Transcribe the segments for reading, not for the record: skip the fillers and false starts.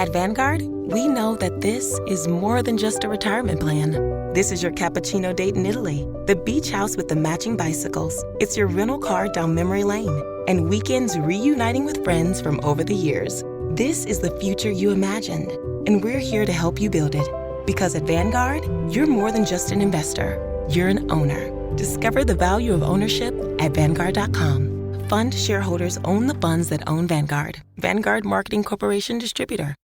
At Vanguard, we know that this is more than just a retirement plan. This is your cappuccino date in Italy, the beach house with the matching bicycles. It's your rental car down memory lane, and weekends reuniting with friends from over the years. This is the future you imagined, and we're here to help you build it. Because at Vanguard, you're more than just an investor. You're an owner. Discover the value of ownership at Vanguard.com. Fund shareholders own the funds that own Vanguard. Vanguard Marketing Corporation Distributor.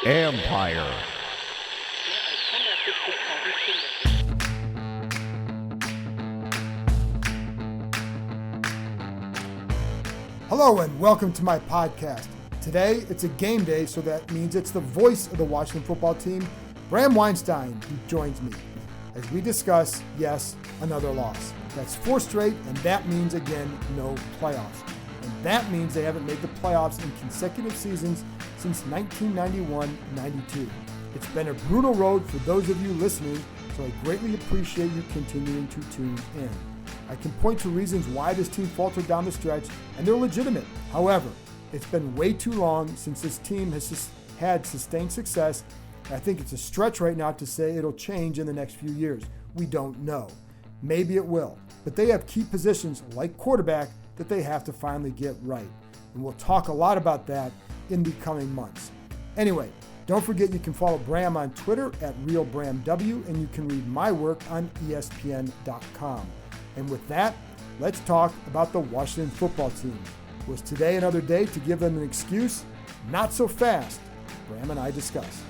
Empire. Hello and welcome to my podcast. Today it's a game day, so that means it's the voice of the Washington football team, Bram Weinstein, who joins me as we discuss, yes, another loss. That's 4 straight, and that means, again, no playoffs. And that means they haven't made the playoffs in consecutive seasons since 1991-92. It's been a brutal road for those of you listening, so I greatly appreciate you continuing to tune in. I can point to reasons why this team faltered down the stretch, and they're legitimate. However, it's been way too long since this team has had sustained success. I think it's a stretch right now to say it'll change in the next few years. We don't know. Maybe it will. But they have key positions like quarterback that they have to finally get right. And we'll talk a lot about that in the coming months. Anyway, don't forget you can follow Bram on Twitter at RealBramW, and you can read my work on ESPN.com. And with that, let's talk about the Washington football team. Was today another day to give them an excuse? Not so fast. Bram and I discuss.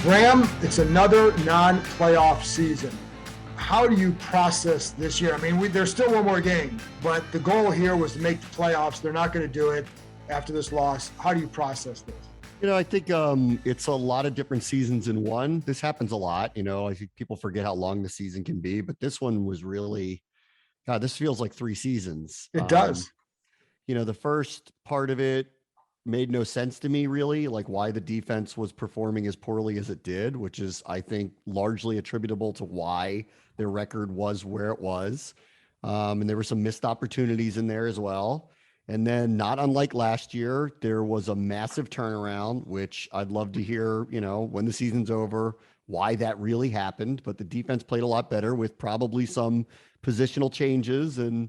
Bram, it's another non-playoff season. How do you process this year? I mean, there's still one more game, but the goal here was to make the playoffs. They're not going to do it after this loss. How do you process this? You know, I think it's a lot of different seasons in one. This happens a lot. You know, I think people forget how long the season can be, but this one was really, God, this feels like 3 seasons. It does. You know, the first part of it made no sense to me, really, like why the defense was performing as poorly as it did, which is, I think, largely attributable to why their record was where it was. And there were some missed opportunities in there as well. And then, not unlike last year, there was a massive turnaround, which I'd love to hear, you know, when the season's over, why that really happened. But the defense played a lot better with probably some positional changes and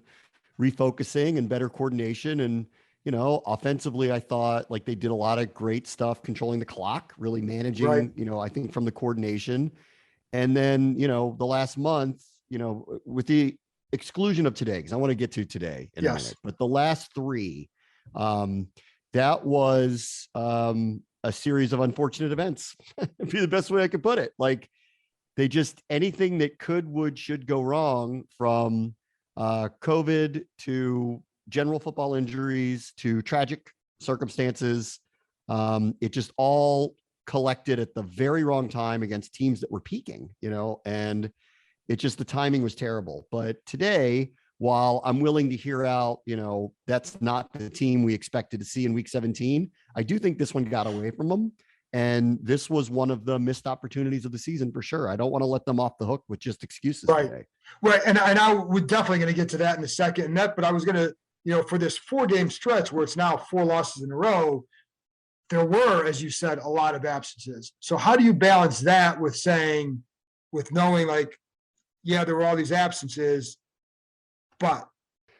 refocusing and better coordination. And, you know, offensively, I thought like they did a lot of great stuff, controlling the clock, really managing, Right. You know, I think from the coordination. And then, you know, the last month, you know, with the exclusion of today, because I want to get to today in a minute, but the last 3, that was a series of unfortunate events. It'd be the best way I could put it. Like they just, anything that could, would, should go wrong, from COVID to general football injuries to tragic circumstances. It just all collected at the very wrong time against teams that were peaking, you know, and it just, the timing was terrible. But today, while I'm willing to hear out, you know, that's not the team we expected to see in week 17, I do think this one got away from them. And this was one of the missed opportunities of the season for sure. I don't want to let them off the hook with just excuses today. Right. And we're definitely going to get to that in a second. But I was going to, you know, for this 4-game stretch where it's now 4 losses in a row, there were, as you said, a lot of absences. So how do you balance that with knowing like, yeah, there were all these absences, but.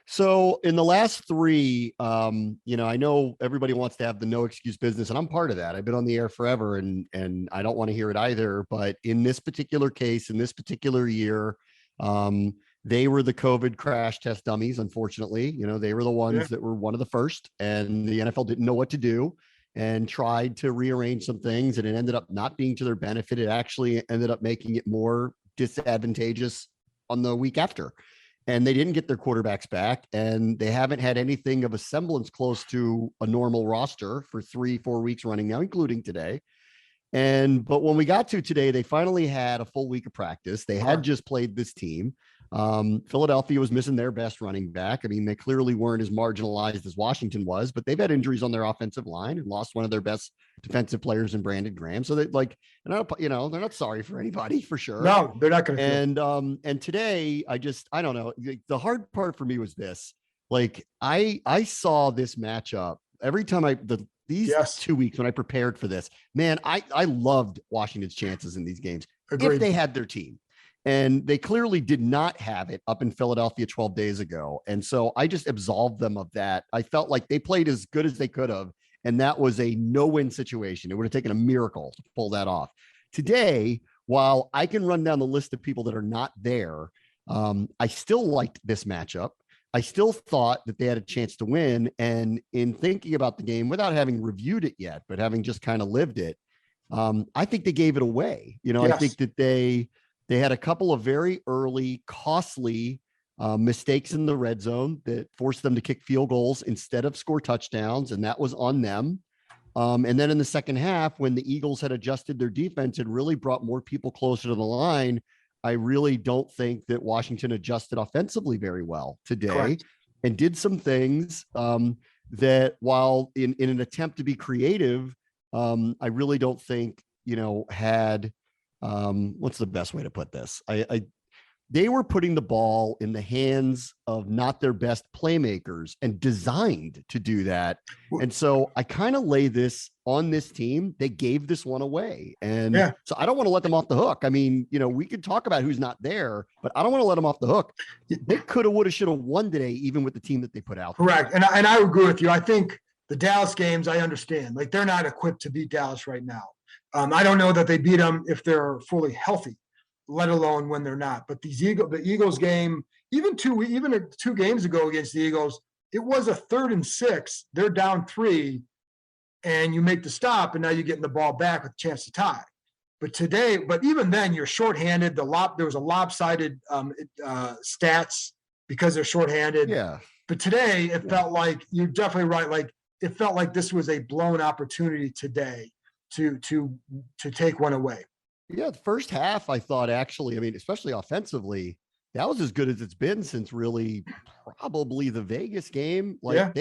So in the last 3, you know, I know everybody wants to have the no excuse business, and I'm part of that. I've been on the air forever, and I don't want to hear it either. But in this particular case, in this particular year, they were the COVID crash test dummies. Unfortunately, you know, they were the ones that were one of the first, and the NFL didn't know what to do and tried to rearrange some things, and it ended up not being to their benefit. It actually ended up making it more disadvantageous on the week after. And they didn't get their quarterbacks back, and they haven't had anything of a semblance close to a normal roster for 3-4 weeks running now, including today. But when we got to today, they finally had a full week of practice. They had just played this team. Philadelphia was missing their best running back. I mean, they clearly weren't as marginalized as Washington was, but they've had injuries on their offensive line and lost one of their best defensive players in Brandon Graham. So they're not sorry for anybody, for sure. No, they're not going to. And today, I don't know. The hard part for me was this. Like, I saw this matchup every time these 2 weeks when I prepared for this, man, I loved Washington's chances in these games. Agreed. If they had their team. And they clearly did not have it up in Philadelphia 12 days ago. And so I just absolved them of that. I felt like they played as good as they could have. And that was a no-win situation. It would have taken a miracle to pull that off. Today, while I can run down the list of people that are not there, I still liked this matchup. I still thought that they had a chance to win. And in thinking about the game, without having reviewed it yet, but having just kind of lived it, I think they gave it away. Yes. I think that they had a couple of very early, costly mistakes in the red zone that forced them to kick field goals instead of score touchdowns, and that was on them. And then in the second half, when the Eagles had adjusted their defense and really brought more people closer to the line, I really don't think that Washington adjusted offensively very well today. Correct. And did some things that, while in an attempt to be creative, I really don't think, had what's the best way to put this? They were putting the ball in the hands of not their best playmakers and designed to do that. And so I kind of lay this on this team. They gave this one away. And so I don't want to let them off the hook. I mean, we could talk about who's not there, but I don't want to let them off the hook. They could have, would have, should have won today, even with the team that they put out. Correct. And I agree with you. I think the Dallas games, I understand, like, they're not equipped to beat Dallas right now. I don't know that they beat them if they're fully healthy, let alone when they're not. But the Eagles game, even two games ago against the Eagles, it was a 3rd and 6. They're down 3, and you make the stop, and now you're getting the ball back with a chance to tie. But even then, you're shorthanded. There was a lopsided stats because they're shorthanded. Yeah. But today, it felt like, you're definitely right. Like, it felt like this was a blown opportunity today to take one away. Yeah, the first half, I thought, actually, I mean, especially offensively, that was as good as it's been since really probably the Vegas game. Like,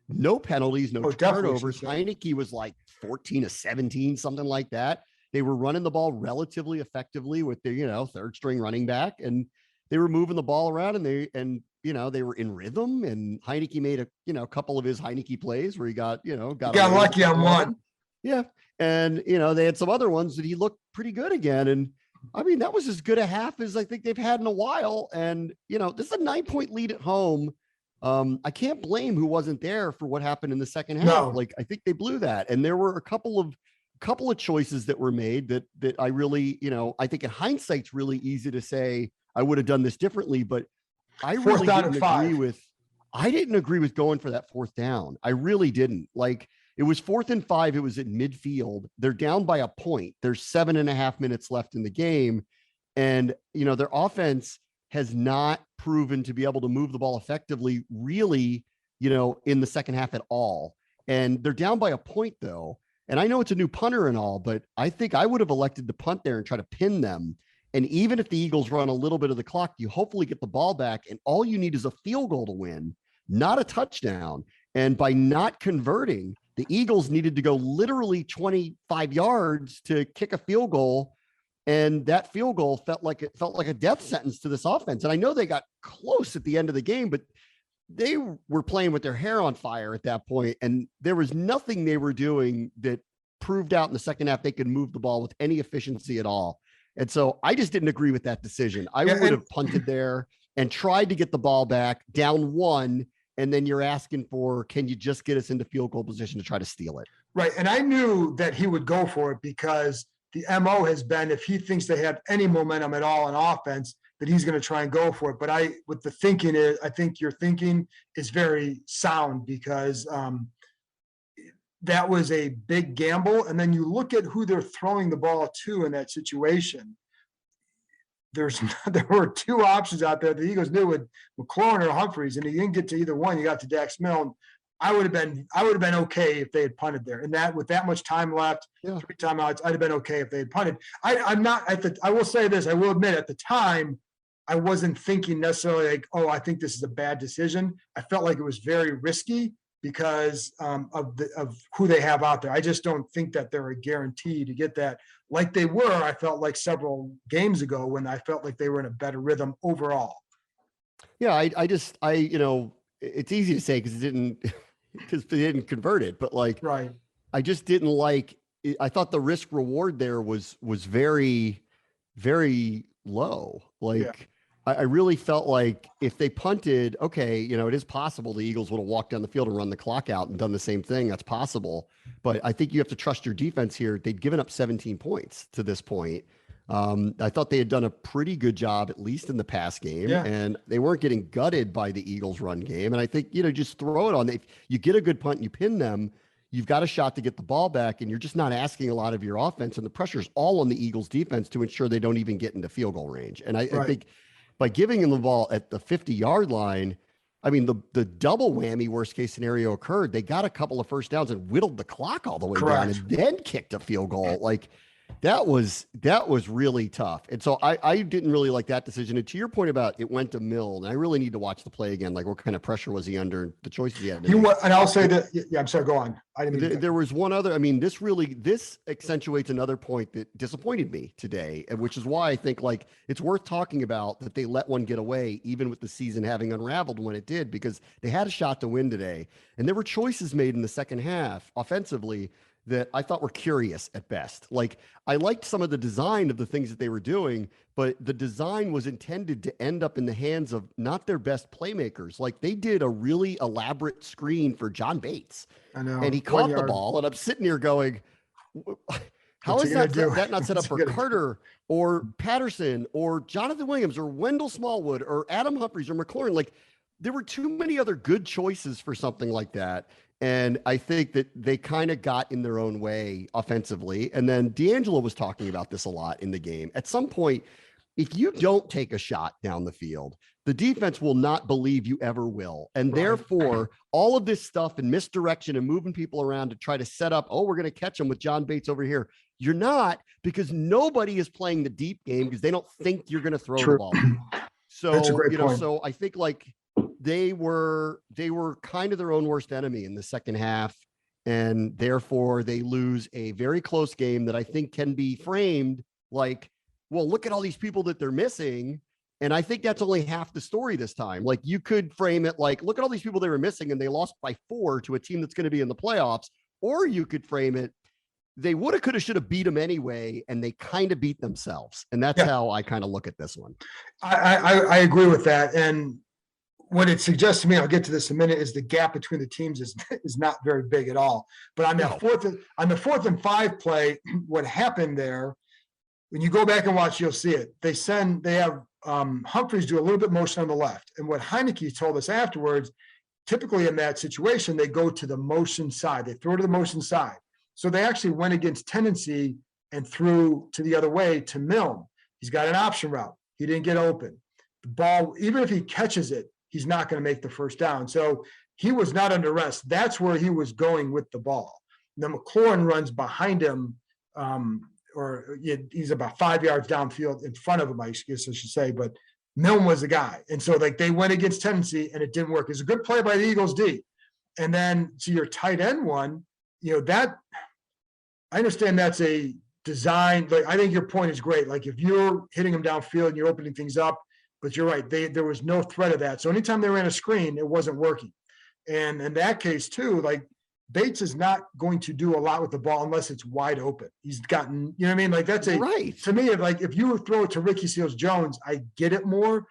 no penalties, no turnovers. Heineke was like 14 of 17, something like that. They were running the ball relatively effectively with their, third string running back, and they were moving the ball around, and they were in rhythm, and Heineke made a couple of his Heineke plays where he got lucky on one. Yeah. And, they had some other ones that he looked pretty good again. And I mean, that was as good a half as I think they've had in a while. And, this is a 9-point lead at home. I can't blame who wasn't there for what happened in the second half. No. Like, I think they blew that. And there were a couple of choices that were made that I really, I think in hindsight, it's really easy to say I would have done this differently, but I really didn't agree with going for that 4th down. I really didn't. Like, it was 4th and 5. It was at midfield. They're down by a point. There's 7.5 minutes left in the game. And, their offense has not proven to be able to move the ball effectively, really, in the second half at all. And they're down by a point, though. And I know it's a new punter and all, but I think I would have elected to punt there and try to pin them. And even if the Eagles run a little bit of the clock, you hopefully get the ball back. And all you need is a field goal to win, not a touchdown. And by not converting, the Eagles needed to go literally 25 yards to kick a field goal. And that field goal felt like a death sentence to this offense. And I know they got close at the end of the game, but they were playing with their hair on fire at that point. And there was nothing they were doing that proved out in the second half they could move the ball with any efficiency at all. And so I just didn't agree with that decision. I would have punted there and tried to get the ball back down 1. And then you're asking for, can you just get us into field goal position to try to steal it? Right. And I knew that he would go for it because the MO has been, if he thinks they have any momentum at all in offense, that he's going to try and go for it. But I think your thinking is very sound because that was a big gamble. And then you look at who they're throwing the ball to in that situation. There were 2 options out there. The Eagles knew with McLaurin or Humphreys, and you didn't get to either one. You got to Dax Milne. I would have been okay if they had punted there. And that with that much time left, 3 timeouts, I'd have been okay if they had punted. I will say this. I will admit, at the time, I wasn't thinking necessarily like, oh, I think this is a bad decision. I felt like it was very risky because of who they have out there. I just don't think that they're a guarantee to get that like they were. I felt like several games ago when I felt like they were in a better rhythm overall. Yeah, it's easy to say because they didn't convert it, but like, right. I just didn't like. I thought the risk reward there was very, very low. Like, I really felt like if they punted, okay, it is possible the Eagles would have walked down the field and run the clock out and done the same thing. That's possible. But I think you have to trust your defense here. They'd given up 17 points to this point. I thought they had done a pretty good job, at least in the pass game, and they weren't getting gutted by the Eagles run game. And I think, just throw it on. If you get a good punt and you pin them, you've got a shot to get the ball back, and you're just not asking a lot of your offense. And the pressure's all on the Eagles defense to ensure they don't even get into field goal range. And I think by giving them the ball at the 50-yard line, I mean, the double whammy worst case scenario occurred. They got a couple of first downs and whittled the clock all the way down and then kicked a field goal. Like, that was really tough. And so I didn't really like that decision. And to your point about it went to Milne, I really need to watch the play again. Like, what kind of pressure was he under, the choices he had to make. And I'll say that, I'm sorry, go on. I didn't mean there was one other, this accentuates another point that disappointed me today, which is why I think like it's worth talking about that they let one get away, even with the season having unraveled when it did, because they had a shot to win today. And there were choices made in the second half offensively that I thought were curious at best. Like, I liked some of the design of the things that they were doing, but the design was intended to end up in the hands of not their best playmakers. Like, they did a really elaborate screen for John Bates. I know. And he caught the ball, and I'm sitting here going, how is that not set up for Carter or Patterson or Jonathan Williams or Wendell Smallwood or Adam Humphries or McLaurin? Like, there were too many other good choices for something like that. And I think that they kind of got in their own way offensively. And then D'Angelo was talking about this a lot in the game. At some point, if you don't take a shot down the field, the defense will not believe you ever will. And therefore, all of this stuff and misdirection and moving people around to try to set up, we're going to catch them with John Bates over here. You're not, because nobody is playing the deep game because they don't think you're going to throw the ball. So, that's a great point. So I think like, they were kind of their own worst enemy in the second half, and therefore they lose a very close game that I think can be framed like, well, look at all these people that they're missing. And I think that's only half the story this time. Like, you could frame it like, look at all these people they were missing and they lost by 4 to a team that's going to be in the playoffs. Or you could frame it, they woulda, coulda, shoulda beat them anyway, and they kind of beat themselves. And that's how I kind of look at this one. I agree with that. And what it suggests to me, I'll get to this in a minute, is the gap between the teams is not very big at all. But on the 4th and 5 play, what happened there, when you go back and watch, you'll see it. They have Humphries do a little bit motion on the left. And what Heineke told us afterwards, typically in that situation, they go to the motion side. They throw to the motion side. So they actually went against tendency and threw to the other way to Milne. He's got an option route. He didn't get open. The ball, even if he catches it, he's not going to make the first down. So he was not under rest. That's where he was going with the ball. Then McLaurin runs behind him, he's about 5 yards downfield in front of him, I guess I should say. But Milne was the guy. And so like they went against tendency and it didn't work. It's a good play by the Eagles D. And then to your tight end one, that I understand that's a design. Like, I think your point is great. Like, if you're hitting them downfield and you're opening things up, but you're right, there was no threat of that. So anytime they ran a screen, it wasn't working. And in that case too, like, Bates is not going to do a lot with the ball unless it's wide open. He's gotten, you know what I mean? Like, that's to me, like, if you throw it to Ricky Seals-Jones, I get it more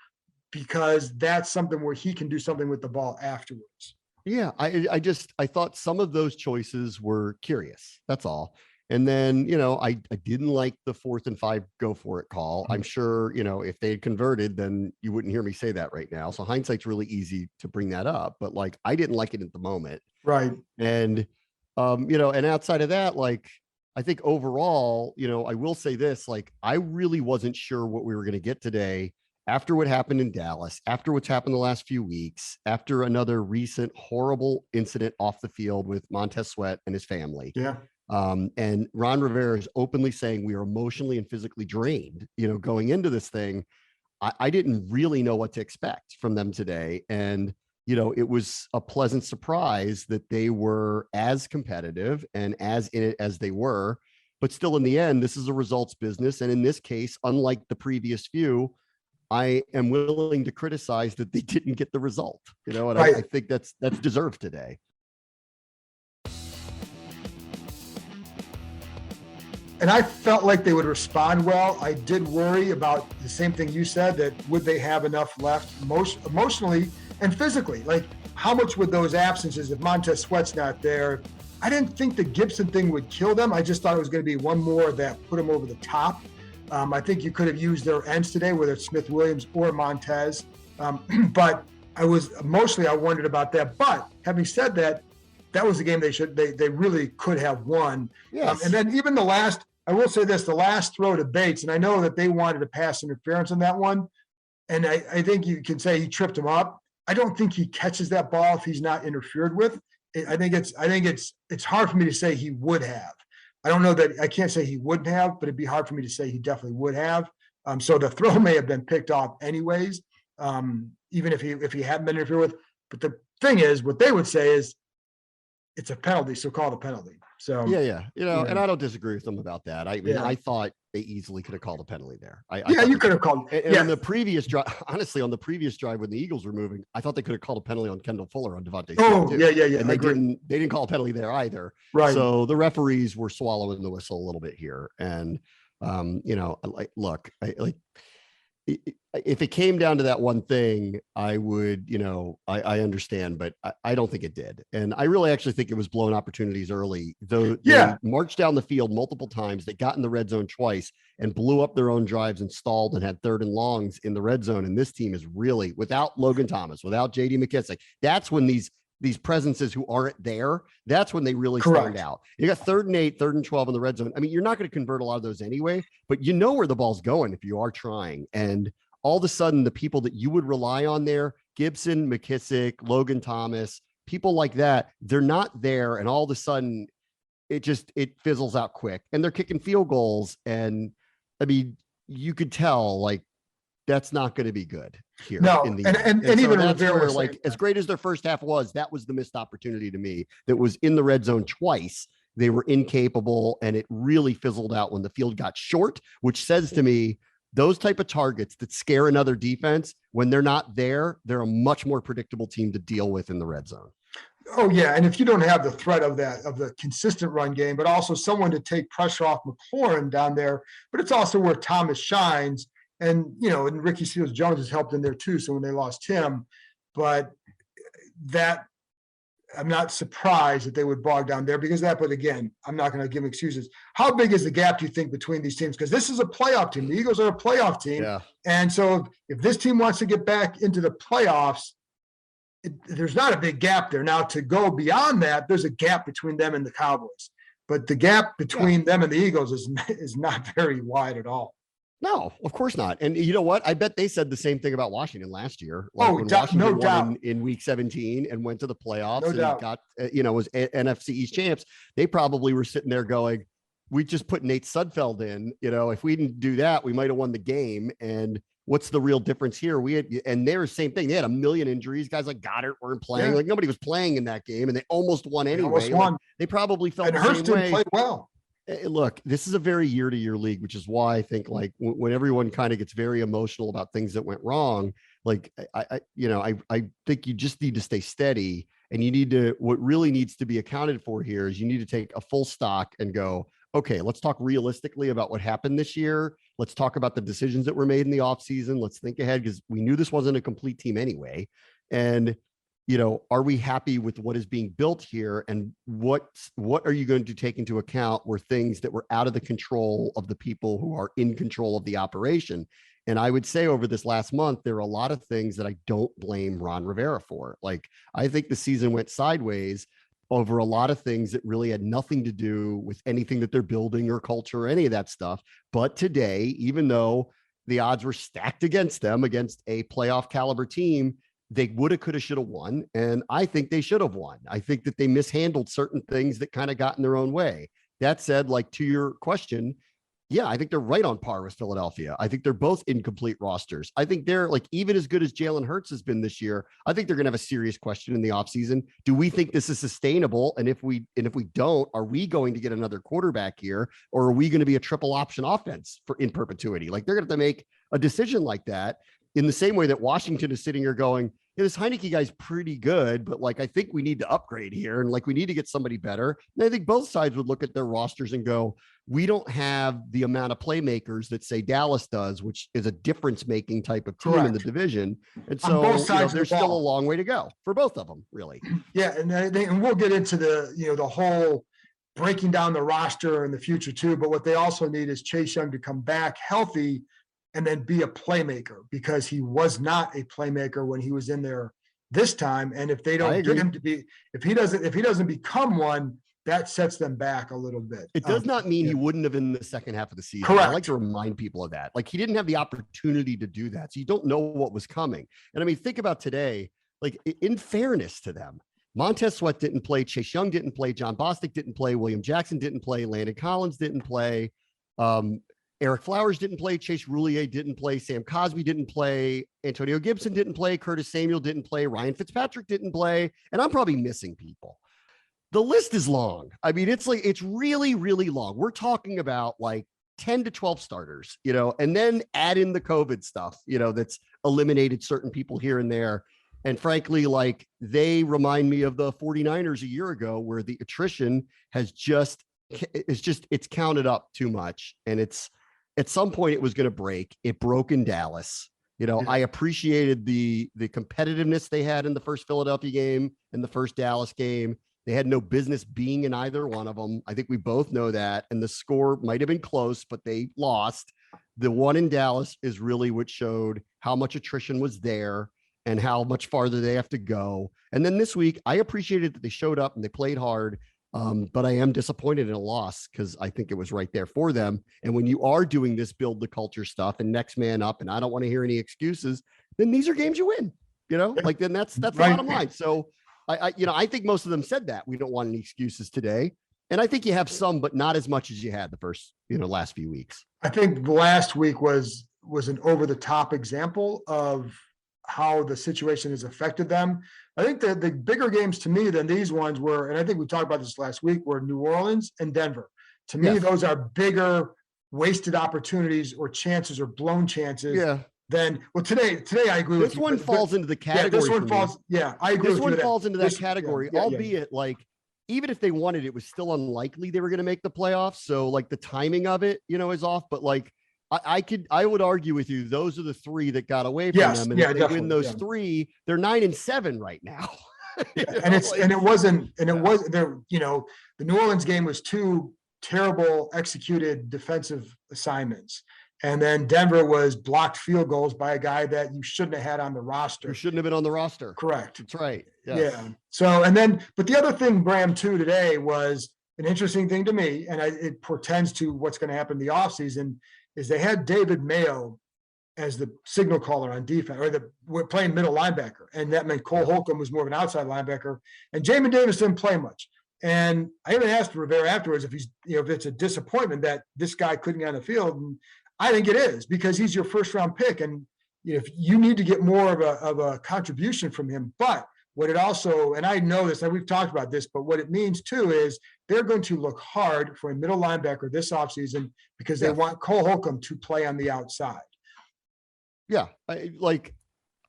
because that's something where he can do something with the ball afterwards. Yeah. I thought some of those choices were curious. That's all. And then, I didn't like the 4th and 5 go for it call. I'm sure, if they had converted, then you wouldn't hear me say that right now. So hindsight's really easy to bring that up, but like, I didn't like it at the moment. Right. And, and outside of that, like, I think overall, I will say this, like, I really wasn't sure what we were going to get today after what happened in Dallas, after what's happened the last few weeks, after another recent horrible incident off the field with Montez Sweat and his family. Yeah. And Ron Rivera is openly saying we are emotionally and physically drained, going into this thing. I didn't really know what to expect from them today. And, it was a pleasant surprise that they were as competitive and as in it as they were. But still, in the end, this is a results business. And in this case, unlike the previous few, I am willing to criticize that they didn't get the result, and right. I think that's deserved today. And I felt like they would respond well. I did worry about the same thing you said, that would they have enough left emotionally and physically? Like, how much would those absences, if Montez Sweat's not there? I didn't think the Gibson thing would kill them. I just thought it was going to be one more that put them over the top. I think you could have used their ends today, whether it's Smith Williams or Montez. But I wondered about that. But having said that, that was the game they really could have won. Yes. And then even the last throw to Bates, and I know that they wanted a pass interference on that one. And I think you can say he tripped him up. I don't think he catches that ball if he's not interfered with. I think it's hard for me to say he would have. I don't know that I can't say he wouldn't have, but it'd be hard for me to say he definitely would have. So the throw may have been picked off anyways, even if he hadn't been interfered with. But the thing is, what they would say is it's a penalty, so call it a penalty. So yeah. And I don't disagree with them about that. I thought they easily could have called a penalty there. You could have called. And on the previous drive, honestly, on the previous drive when the Eagles were moving, I thought they could have called a penalty on Kendall Fuller on Devontae. Oh, yeah. And they didn't call a penalty there either. Right. So the referees were swallowing the whistle a little bit here. And if it came down to that one thing, I would, I understand, but I don't think it did. And I really actually think it was blown opportunities early, though. They marched down the field multiple times. They got in the red zone twice and blew up their own drives and stalled and had 3rd and longs in the red zone. And this team is really, without Logan Thomas, without JD McKissick, that's when these presences who aren't there, that's when they really stand out. You got 3rd and 8, 3rd and 12 in the red zone. I mean, you're not going to convert a lot of those anyway, but you know where the ball's going if you are trying. And all of a sudden, the people that you would rely on there, Gibson, McKissick, Logan Thomas, people like that, they're not there. And all of a sudden, it fizzles out quick. And they're kicking field goals. And I mean, you could tell, like, that's not going to be good here. No, and so even that's where, like, as great as their first half was, that was the missed opportunity to me. That was in the red zone twice. They were incapable, and it really fizzled out when the field got short, which says to me, those type of targets that scare another defense, when they're not there, they're a much more predictable team to deal with in the red zone. Oh yeah, and if you don't have the threat of the consistent run game, but also someone to take pressure off McLaurin down there, but it's also where Thomas shines. And, and Ricky Seals-Jones has helped in there too. So when they lost him, but that I'm not surprised that they would bog down there because of that. But again, I'm not going to give excuses. How big is the gap, do you think, between these teams? Because this is a playoff team. The Eagles are a playoff team. Yeah. And so if this team wants to get back into the playoffs, there's not a big gap there. Now, to go beyond that, there's a gap between them and the Cowboys. But the gap between them and the Eagles is not very wide at all. No, of course not. And you know what? I bet they said the same thing about Washington last year. When Washington no won doubt. In week 17 and went to the playoffs and got, was NFC East champs. They probably were sitting there going, we just put Nate Sudfeld in, if we didn't do that, we might've won the game. And what's the real difference here? And they're the same thing. They had a million injuries. Guys like Goddard weren't playing. Yeah. Like nobody was playing in that game and they almost won anyway. They probably felt and the Hurst same didn't way. play well. Look, this is a very year-to-year league, which is why I think like when everyone kind of gets very emotional about things that went wrong, like I think you just need to stay steady, and what really needs to be accounted for here is you need to take a full stock and go, okay, let's talk realistically about what happened this year. Let's talk about the decisions that were made in the offseason. Let's think ahead because we knew this wasn't a complete team anyway. And are we happy with what is being built here? And what are you going to take into account were things that were out of the control of the people who are in control of the operation? And I would say over this last month, there are a lot of things that I don't blame Ron Rivera for. Like, I think the season went sideways over a lot of things that really had nothing to do with anything that they're building or culture or any of that stuff. But today, even though the odds were stacked against them, against a playoff caliber team, they woulda, coulda, shoulda won. And I think they should have won. I think that they mishandled certain things that kind of got in their own way. That said, like to your question, Yeah, I think they're right on par with Philadelphia. I think they're both incomplete rosters. I think they're like, even as good as Jalen Hurts has been this year, I think they're going to have a serious question in the offseason. Do we think this is sustainable? And if we don't, are we going to get another quarterback here, or are we going to be a triple option offense in perpetuity? Like, they're going to have to make a decision like that, in the same way that Washington is sitting here going, hey, this Heineke guy's pretty good, but like, I think we need to upgrade here, and like, we need to get somebody better. And I think both sides would look at their rosters and go, we don't have the amount of playmakers that, say, Dallas does, which is a difference-making type of team in the division. And so there's still a long way to go for both of them, really. Yeah, and we'll get into the whole breaking down the roster in the future too. But what they also need is Chase Young to come back healthy and then be a playmaker, because he was not a playmaker when he was in there this time. And if they don't get him to be, if he doesn't become one, that sets them back a little bit. It does not mean he wouldn't have in the second half of the season. Correct. I like to remind people of that. Like, he didn't have the opportunity to do that. So you don't know what was coming. And I mean, think about today, like, in fairness to them, Montez Sweat didn't play, Chase Young didn't play, John Bostic didn't play, William Jackson didn't play, Landon Collins didn't play, Eric Flowers didn't play, Chase Roulier didn't play, Sam Cosby didn't play, Antonio Gibson didn't play, Curtis Samuel didn't play, Ryan Fitzpatrick didn't play, and I'm probably missing people. The list is long. I mean, it's really, really long. We're talking about like 10 to 12 starters, and then add in the COVID stuff, that's eliminated certain people here and there. And frankly, like, they remind me of the 49ers a year ago, where the attrition it's counted up too much. And it's, at some point it was going to break. It broke in Dallas. I appreciated the competitiveness they had in the first Philadelphia game and the first Dallas game. They had no business being in either one of them. I think we both know that. And the score might have been close, but they lost. The one in Dallas is really what showed how much attrition was there and how much farther they have to go. And then this week, I appreciated that they showed up and they played hard. But I am disappointed in a loss, because I think it was right there for them. And when you are doing this build the culture stuff and next man up, and I don't want to hear any excuses, then these are games you win, like, then that's the bottom line. So I think most of them said that we don't want any excuses today. And I think you have some, but not as much as you had the first, last few weeks. I think last week was an over the top example of how the situation has affected them. I think the bigger games to me than these ones were, and I think we talked about this last week, were New Orleans and Denver. To me, those are bigger wasted opportunities or chances or blown chances. Yeah. Today I agree with you. This one falls into the category. This one falls. Yeah, I agree. This one falls into that category, albeit like, even if they wanted, it was still unlikely they were going to make the playoffs. So like, the timing of it, is off. But like, I would argue with you, those are the three that got away from them. And if they win those three, they're 9-7 right now. It wasn't there. The New Orleans game was two terrible executed defensive assignments. And then Denver was blocked field goals by a guy that you shouldn't have had on the roster. Who shouldn't have been on the roster. Correct. That's right. Yes. Yeah. So, but the other thing, Bram, too, today was an interesting thing to me, and it portends to what's going to happen in the offseason, is they had David Mayo as the signal caller on defense, or playing middle linebacker. And that meant Cole Holcomb was more of an outside linebacker. And Jamin Davis didn't play much. And I even asked Rivera afterwards if if it's a disappointment that this guy couldn't get on the field. And I think it is, because he's your first round pick. And if you need to get more of a contribution from him. But what it also, and I know this, and we've talked about this, but what it means too is they're going to look hard for a middle linebacker this offseason, because they want Cole Holcomb to play on the outside. Yeah.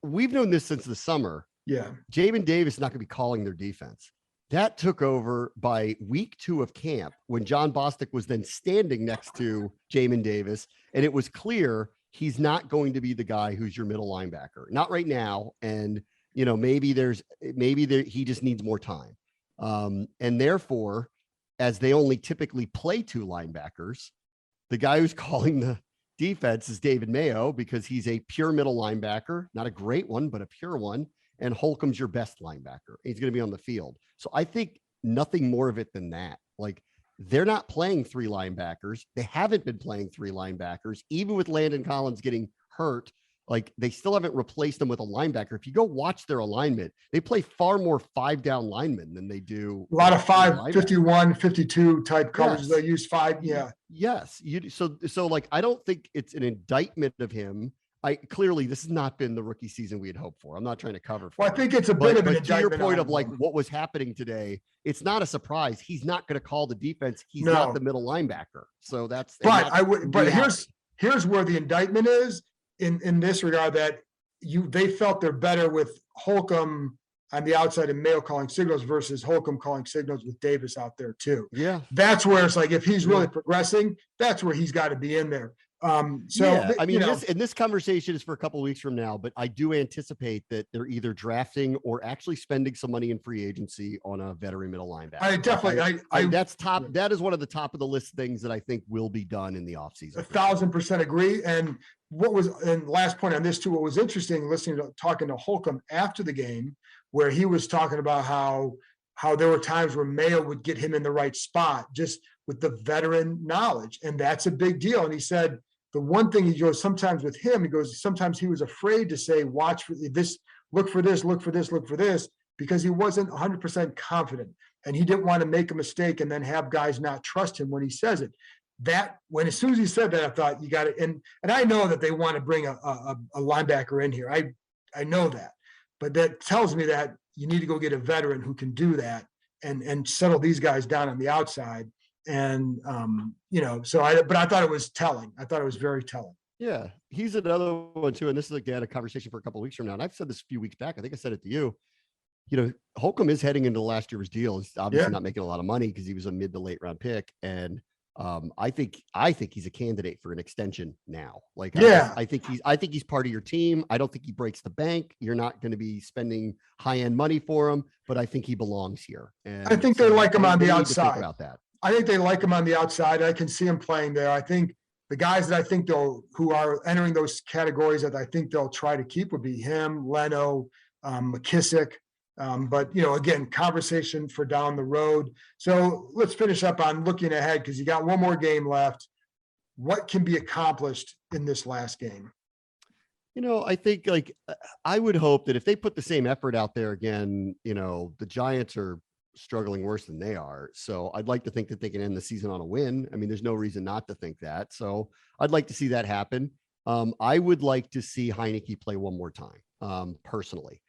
We've known this since the summer. Yeah. Jamin Davis is not going to be calling their defense. That took over by week 2 of camp, when John Bostic was then standing next to Jamin Davis. And it was clear he's not going to be the guy who's your middle linebacker. Not right now. And, maybe he just needs more time. And therefore, as they only typically play 2 linebackers, the guy who's calling the defense is David Mayo, because he's a pure middle linebacker, not a great one, but a pure one. And Holcomb's your best linebacker. He's going to be on the field. So I think nothing more of it than that. Like, they're not playing 3 linebackers. They haven't been playing 3 linebackers, even with Landon Collins getting hurt. Like they still haven't replaced them with a linebacker. If you go watch their alignment, they play far more 5-down linemen than they do. A lot of 51, 52 type coverages. Yes. They use 5. Yeah. Yes. So like, I don't think it's an indictment of him. Clearly this has not been the rookie season we had hoped for. I'm not trying to cover for I think it's a bit of an indictment. To your point of like what was happening today, it's not a surprise. He's not going to call the defense. He's not the middle linebacker. So that's, here's where the indictment is in this regard, that they felt they're better with Holcomb on the outside and Mayo calling signals versus Holcomb calling signals with Davis out there too. Yeah. That's where it's like, if he's really progressing, that's where he's got to be in there. This conversation is for a couple of weeks from now, but I do anticipate that they're either drafting or actually spending some money in free agency on a veteran middle linebacker. That is one of the top of the list things that I think will be done in the offseason. 1,000% agree. And last point on this too, what was interesting talking to Holcomb after the game, where he was talking about how there were times where Mayo would get him in the right spot just with the veteran knowledge. And that's a big deal. And he said, the one thing he goes, sometimes with him, he goes, sometimes he was afraid to say, watch for this, look for this, look for this, look for this, because he wasn't 100% confident. And he didn't want to make a mistake and then have guys not trust him when he says it. As soon as he said that, I thought, you got it. And I know that they want to bring a linebacker in here. I know that. But that tells me that you need to go get a veteran who can do that and settle these guys down on the outside. And, but I thought it was telling. I thought it was very telling. Yeah. He's another one too. And this is again, a conversation for a couple of weeks from now. And I've said this a few weeks back. I think I said it to you. Holcomb is heading into last year's deal. He's obviously not making a lot of money because he was a mid to late round pick. And I think he's a candidate for an extension now. I think he's part of your team. I don't think he breaks the bank. You're not going to be spending high end money for him, but I think he belongs here. And I think they like him on the outside. About that. I think they like him on the outside. I can see him playing there. I think the guys that I think who are entering those categories that I think they'll try to keep would be him, Leno, McKissick. But again, conversation for down the road. So let's finish up on looking ahead, because you got one more game left. What can be accomplished in this last game? I think I would hope that if they put the same effort out there again, the Giants are struggling worse than they are. So I'd like to think that they can end the season on a win. I mean, there's no reason not to think that. So I'd like to see that happen. I would like to see Heineke play one more time, personally.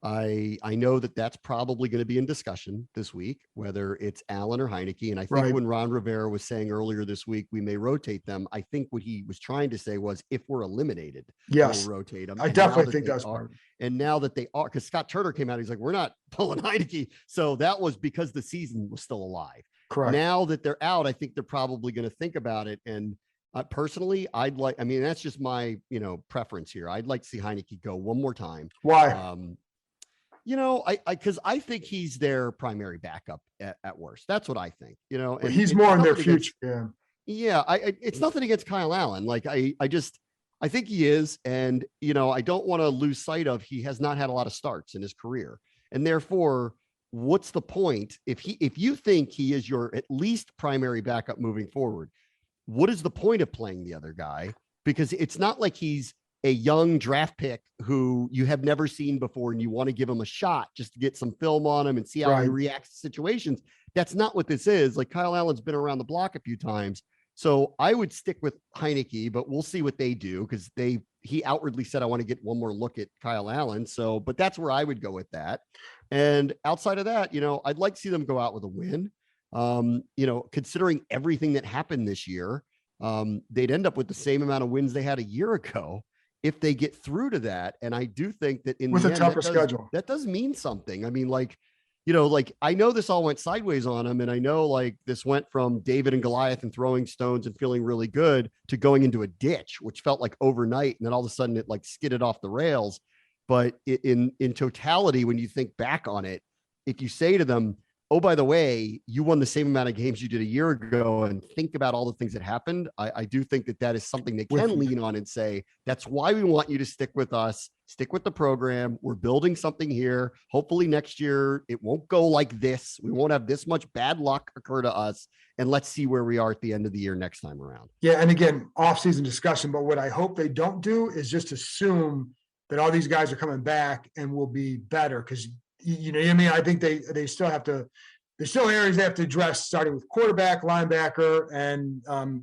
I know that that's probably going to be in discussion this week, whether it's Allen or Heineke. And I think when Ron Rivera was saying earlier this week, we may rotate them, I think what he was trying to say was, if we're eliminated, we'll rotate them. I definitely think that's part. And now that they are, because Scott Turner came out, he's like, we're not pulling Heineke. So that was because the season was still alive. Correct. Now that they're out, I think they're probably going to think about it. And personally, that's just my, preference here. I'd like to see Heineke go one more time. Why? Because I think he's their primary backup at worst. That's what I think, and he's more in their future. It's nothing against Kyle Allen. I think he is. And, I don't want to lose sight of, he has not had a lot of starts in his career. And therefore, what's the point? If you think he is your at least primary backup moving forward, what is the point of playing the other guy? Because it's not like he's a young draft pick who you have never seen before and you want to give him a shot just to get some film on him and see how he reacts to situations. That's not what this is. Like, Kyle Allen's been around the block a few times. So I would stick with Heineke, but we'll see what they do, because he outwardly said, I want to get one more look at Kyle Allen. So, but that's where I would go with that. And outside of that, I'd like to see them go out with a win. Considering everything that happened this year, they'd end up with the same amount of wins they had a year ago if they get through to that. And I do think that with a tougher schedule, that does mean something. I mean, I know this all went sideways on them, and I know this went from David and Goliath and throwing stones and feeling really good to going into a ditch, which felt like overnight. And then all of a sudden it skidded off the rails. But in totality, when you think back on it, if you say to them, oh, by the way, you won the same amount of games you did a year ago, and think about all the things that happened, I do think that is something they can lean on and say, that's why we want you to stick with us. stick with the program. We're building something here. Hopefully next year it won't go like this. We won't have this much bad luck occur to us. And let's see where we are at the end of the year next time around. Yeah. And again, off-season discussion, but what I hope they don't do is just assume that all these guys are coming back and will be better. Cause you know what I mean? I think they still have to, there's still areas they have to address, starting with quarterback, linebacker, and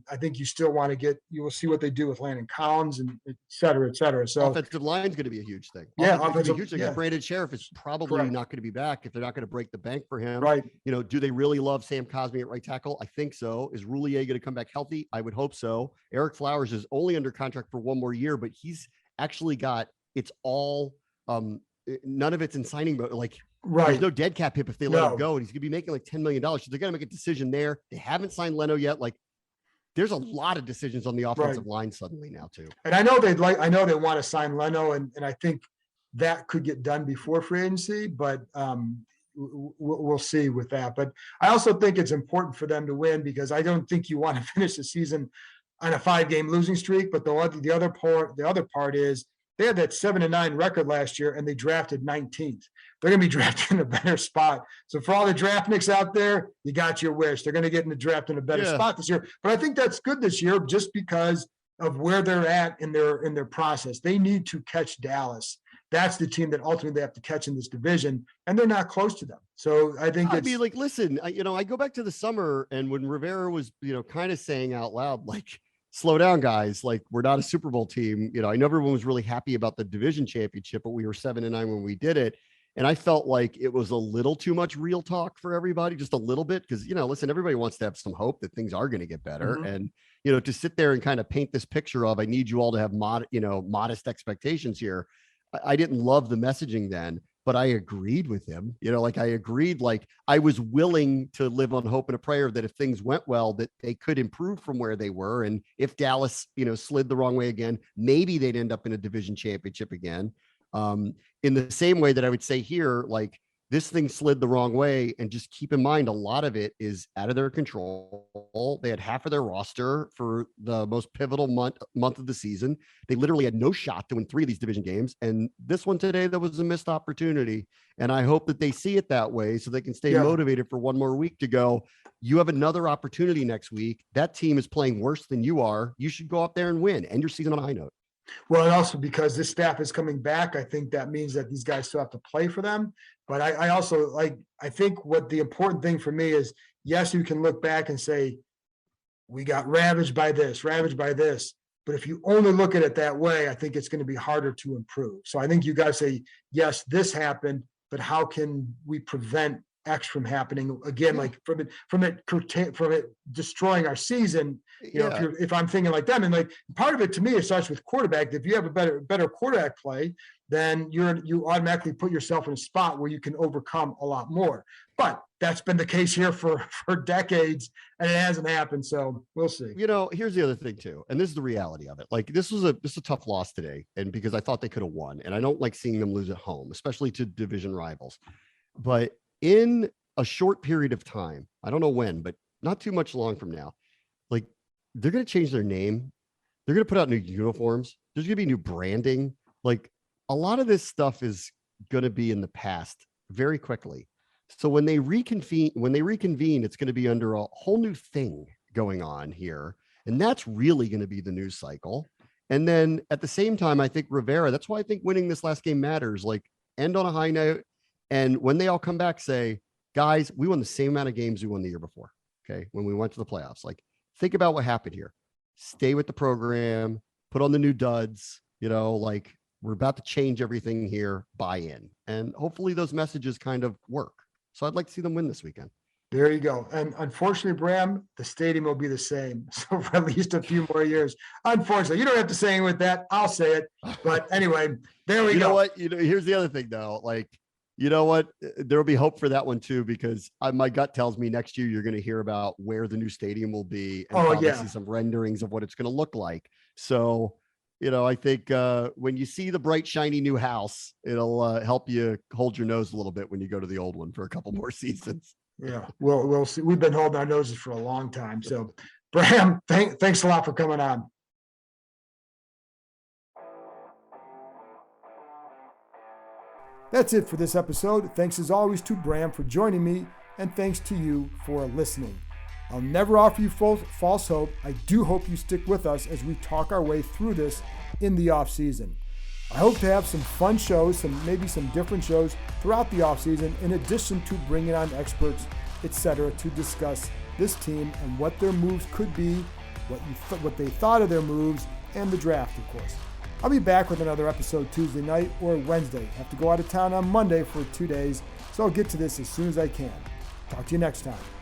I think you still want to you will see what they do with Landon Collins and et cetera, et cetera. So offensive line is going to be a huge thing. Yeah, offensive huge thing. Yeah. Brandon Sheriff is probably not going to be back if they're not going to break the bank for him. Right. You know, do they really love Sam Cosmi at right tackle? I think so. Is Roulier going to come back healthy? I would hope so. Eric Flowers is only under contract for one more year, but he's actually got it's all none of it's in signing, but like. Right. There's no dead cap hit if they let him go, and he's gonna be making like $10 million. So they're gonna make a decision there. They haven't signed Leno yet. Like, there's a lot of decisions on the offensive line suddenly now too. And I know they want to sign Leno, and I think that could get done before free agency, but we'll see with that. But I also think it's important for them to win, because I don't think you want to finish the season on a 5-game losing streak. But the other part is they had that 7-9 record last year, and they drafted 19th. They're going to be drafted in a better spot. So for all the draft nicks out there, you got your wish. They're going to get in the draft in a better spot this year. But I think that's good this year, just because of where they're at in their process. They need to catch Dallas. That's the team that ultimately they have to catch in this division, and they're not close to them. So I think I'd be like, listen, I go back to the summer, and when Rivera was, kind of saying out loud, like, slow down, guys. Like, we're not a Super Bowl team. I know everyone was really happy about the division championship, but we were 7-9 when we did it. And I felt like it was a little too much real talk for everybody, just a little bit. Cause listen, everybody wants to have some hope that things are going to get better. Mm-hmm. And, to sit there and kind of paint this picture of, I need you all to have modest expectations here. I didn't love the messaging then, but I agreed with him. I was willing to live on hope and a prayer that if things went well, that they could improve from where they were. And if Dallas, slid the wrong way again, maybe they'd end up in a division championship again. In the same way that I would say here, like, this thing slid the wrong way, and just keep in mind, a lot of it is out of their control. They had half of their roster for the most pivotal month of the season. They literally had no shot to win 3 of these division games. And this one today, that was a missed opportunity. And I hope that they see it that way, so they can stay motivated for one more week to go, you have another opportunity next week. That team is playing worse than you are. You should go out there and win, end your season on a high note. Well, and also because this staff is coming back, I think that means that these guys still have to play for them. But I also I think what the important thing for me is, yes, you can look back and say, we got ravaged by this. But if you only look at it that way, I think it's going to be harder to improve. So I think you got to say, yes, this happened, but how can we prevent X from happening again? Like from it destroying our season. If I'm thinking like them, and like part of it to me, it starts with quarterback. If you have a better quarterback play, then you automatically put yourself in a spot where you can overcome a lot more. But that's been the case here for decades, and it hasn't happened. So we'll see. Here's the other thing too, and this is the reality of it. Like, this is a tough loss today, and because I thought they could have won, and I don't like seeing them lose at home, especially to division rivals. But in a short period of time, I don't know when, but not too much long from now, like, they're going to change their name. They're going to put out new uniforms. There's going to be new branding. Like, a lot of this stuff is going to be in the past very quickly. So when they reconvene, it's going to be under a whole new thing going on here. And that's really going to be the news cycle. And then at the same time, I think Rivera, that's why I think winning this last game matters. Like, end on a high note. And when they all come back, say, guys, we won the same amount of games we won the year before. Okay. When we went to the playoffs, like, think about what happened here. Stay with the program, put on the new duds, like, we're about to change everything here, buy in. And hopefully those messages kind of work. So I'd like to see them win this weekend. There you go. And unfortunately, Bram, the stadium will be the same. So for at least a few more years. Unfortunately, you don't have to say anything with that. I'll say it. But anyway, there we go. You know what? Here's the other thing though. Like, you know what? There'll be hope for that one too, because my gut tells me next year you're going to hear about where the new stadium will be and see some renderings of what it's going to look like. So, I think when you see the bright, shiny new house, it'll help you hold your nose a little bit when you go to the old one for a couple more seasons. Yeah, we'll see. We've been holding our noses for a long time. So, Bram, thanks a lot for coming on. That's it for this episode. Thanks as always to Bram for joining me, and thanks to you for listening. I'll never offer you false hope. I do hope you stick with us as we talk our way through this in the off season. I hope to have some fun shows, maybe some different shows throughout the off season, in addition to bringing on experts, etc., to discuss this team and what their moves could be, what they thought of their moves, and the draft, of course. I'll be back with another episode Tuesday night or Wednesday. I have to go out of town on Monday for 2 days, so I'll get to this as soon as I can. Talk to you next time.